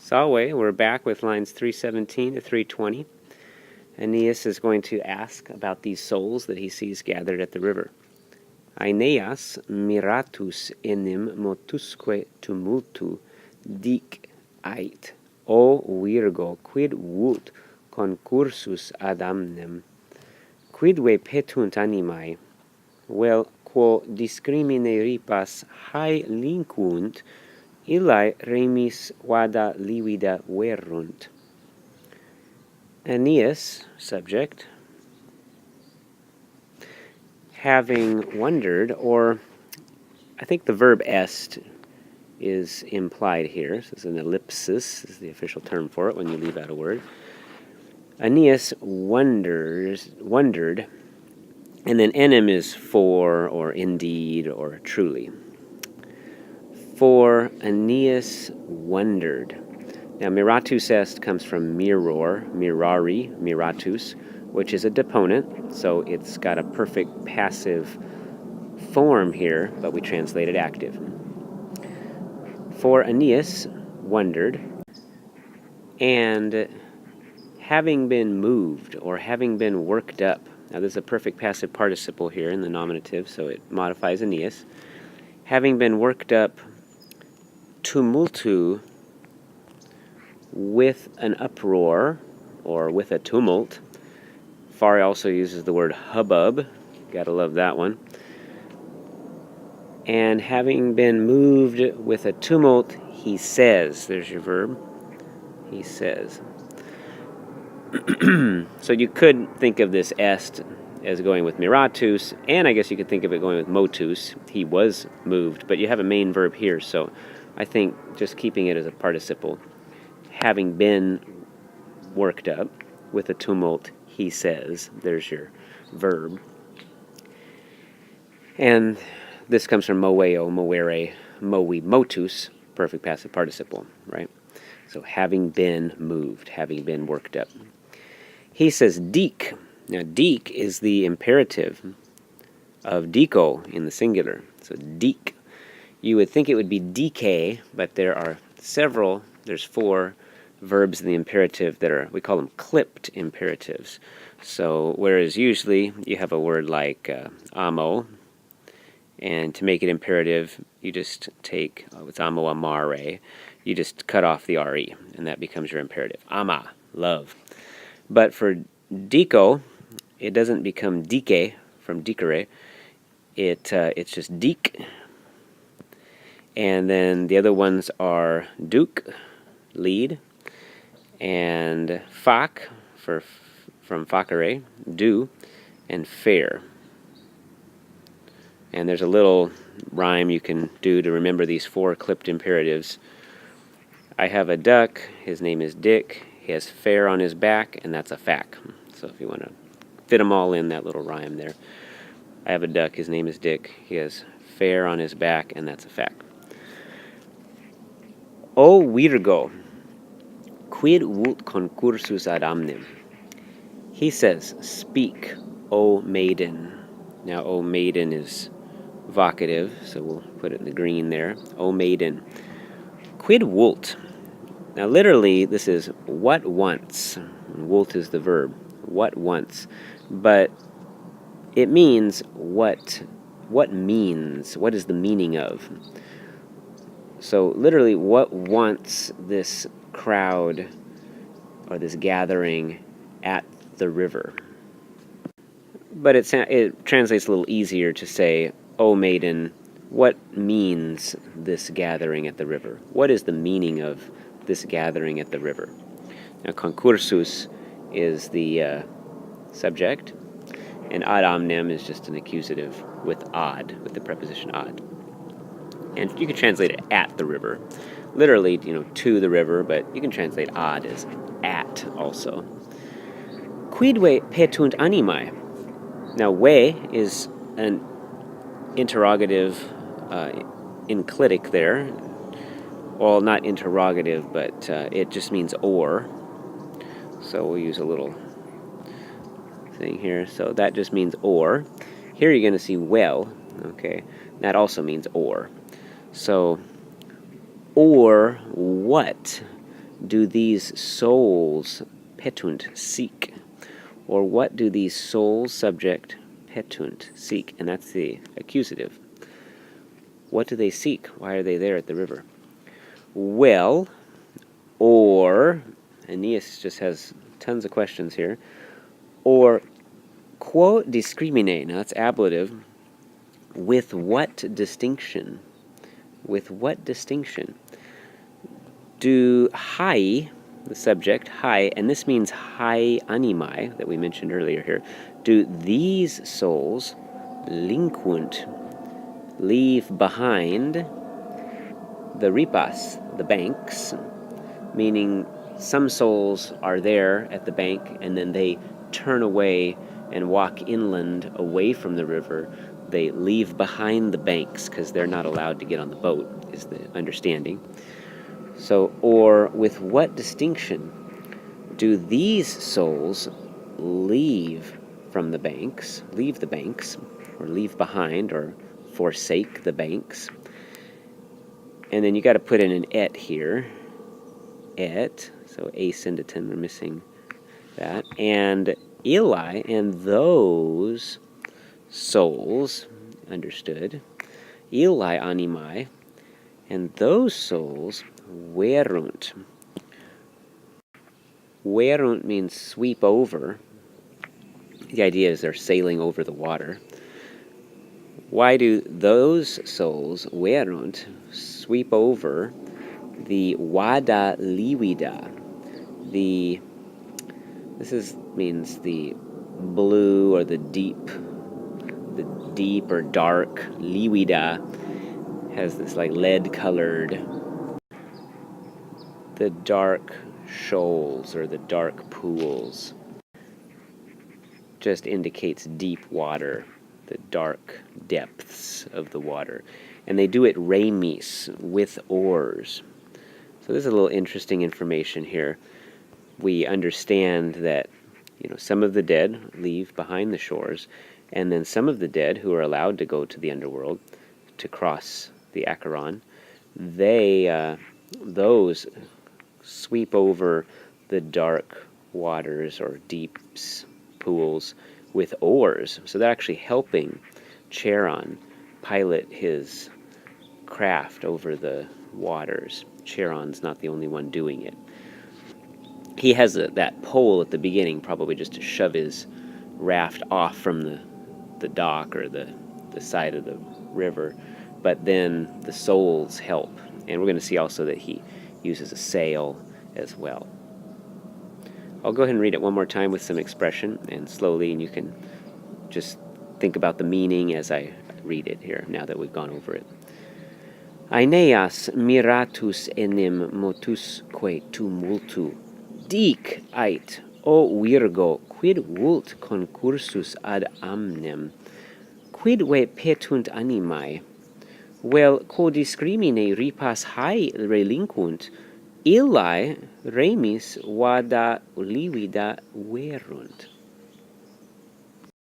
Salve, we're back with lines 317 to 320. Aeneas is going to ask about these souls that he sees gathered at the river. Aeneas miratus enim motusque tumultu dic ait, o Virgo, quid vult concursus ad amnem, quidve petunt animae, vel quo discrimine ripas hae linquunt, illae remis vada livida verunt. Aeneas, subject, having wondered, or I think the verb est is implied here. So it's an ellipsis, is the official term for it when you leave out a word. Aeneas wondered, and then enim is for, or indeed, or truly. For Aeneas wondered. Now, miratus est comes from miror, mirari, miratus, which is a deponent, so it's got a perfect passive form here, but we translate it active. For Aeneas wondered, and having been moved, or having been worked up. Now, this is a perfect passive participle here in the nominative, so it modifies Aeneas. Having been worked up, tumultu, with an uproar, or with a tumult. Far also uses the word hubbub. Gotta love that one. And having been moved with a tumult, he says. There's your verb. He says. So you could think of this est as going with miratus, and I guess you could think of it going with motus. He was moved, but you have a main verb here, so I think just keeping it as a participle. Having been worked up with a tumult, he says. There's your verb. And this comes from moeo, moere, movi, motus, perfect passive participle, right? So having been moved, having been worked up. He says dic. Now, dic is the imperative of dico in the singular. So dic. You would think it would be dk, but there's 4 verbs in the imperative that are, we call them clipped imperatives. So whereas usually you have a word like amo, and to make it imperative, you just take, it's amo amare, you just cut off the re, and that becomes your imperative. Ama, love. But for dico, it doesn't become dike from dicere, it's just dic. And then the other ones are duke, lead, and fac, from facere, do, and fair. And there's a little rhyme you can do to remember these 4 clipped imperatives. I have a duck, his name is Dick, he has fair on his back, and that's a fac. So if you want to fit them all in that little rhyme there. I have a duck, his name is Dick, he has fair on his back, and that's a fac. O Virgo, quid vult concursus ad amnem? He says, speak, O maiden. Now, O maiden is vocative, so we'll put it in the green there. O maiden. Quid vult? Now, literally, this is what once. Vult is the verb. What once. But it means what means. What is the meaning of? So literally, what wants this crowd or this gathering at the river? But it translates a little easier to say, O maiden, what means this gathering at the river? What is the meaning of this gathering at the river? Now, concursus is the subject, and ad omnem is just an accusative with the preposition ad. And you can translate it at the river. Literally, to the river, but you can translate ad as at also. Quidve petunt animae? Now, we is an interrogative enclitic there. Well, not interrogative, but it just means or. So we'll use a little thing here. So that just means or. Here you're going to see well, okay? That also means or. So, or what do these souls petunt seek? Or what do these souls subject petunt seek? And that's the accusative. What do they seek? Why are they there at the river? Well, or, Aeneas just has tons of questions here, or quo discrimine, now that's ablative, with what distinction? With what distinction? Do hai, the subject, hai, and this means hai animae, that we mentioned earlier here, do these souls linquunt, leave behind the ripas, the banks, meaning some souls are there at the bank and then they turn away and walk inland away from the river. They leave behind the banks because they're not allowed to get on the boat, is the understanding. So, or with what distinction do these souls leave from the banks, leave the banks, or leave behind, or forsake the banks? And then you got to put in an et here. Et, so a syndeton, we're missing that. And Eli, and those souls, understood. Eli animae, and those souls, verunt. Verunt means sweep over. The idea is they're sailing over the water. Why do those souls, verunt, sweep over the wada liwida? This means the blue or the deep or dark. Liwida has this like lead-colored, the dark shoals or the dark pools. Just indicates deep water, the dark depths of the water. And they do it remis, with oars. So this is a little interesting information here. We understand that, some of the dead leave behind the shores, and then some of the dead who are allowed to go to the underworld to cross the Acheron, those sweep over the dark waters or deep pools with oars. So they're actually helping Charon pilot his craft over the waters. Charon's not the only one doing it. He has that pole at the beginning, probably just to shove his raft off from the dock or the side of the river. But then the souls help. And we're going to see also that he uses a sail as well. I'll go ahead and read it one more time with some expression and slowly, and you can just think about the meaning as I read it here, now that we've gone over it. Aeneas miratus enim motusque tumultu, dic ait, o Virgo, quid vult concursus ad amnem, quidve petunt animae, vel quo discrimine ripas hae relinquunt, illae remis vada livida verunt.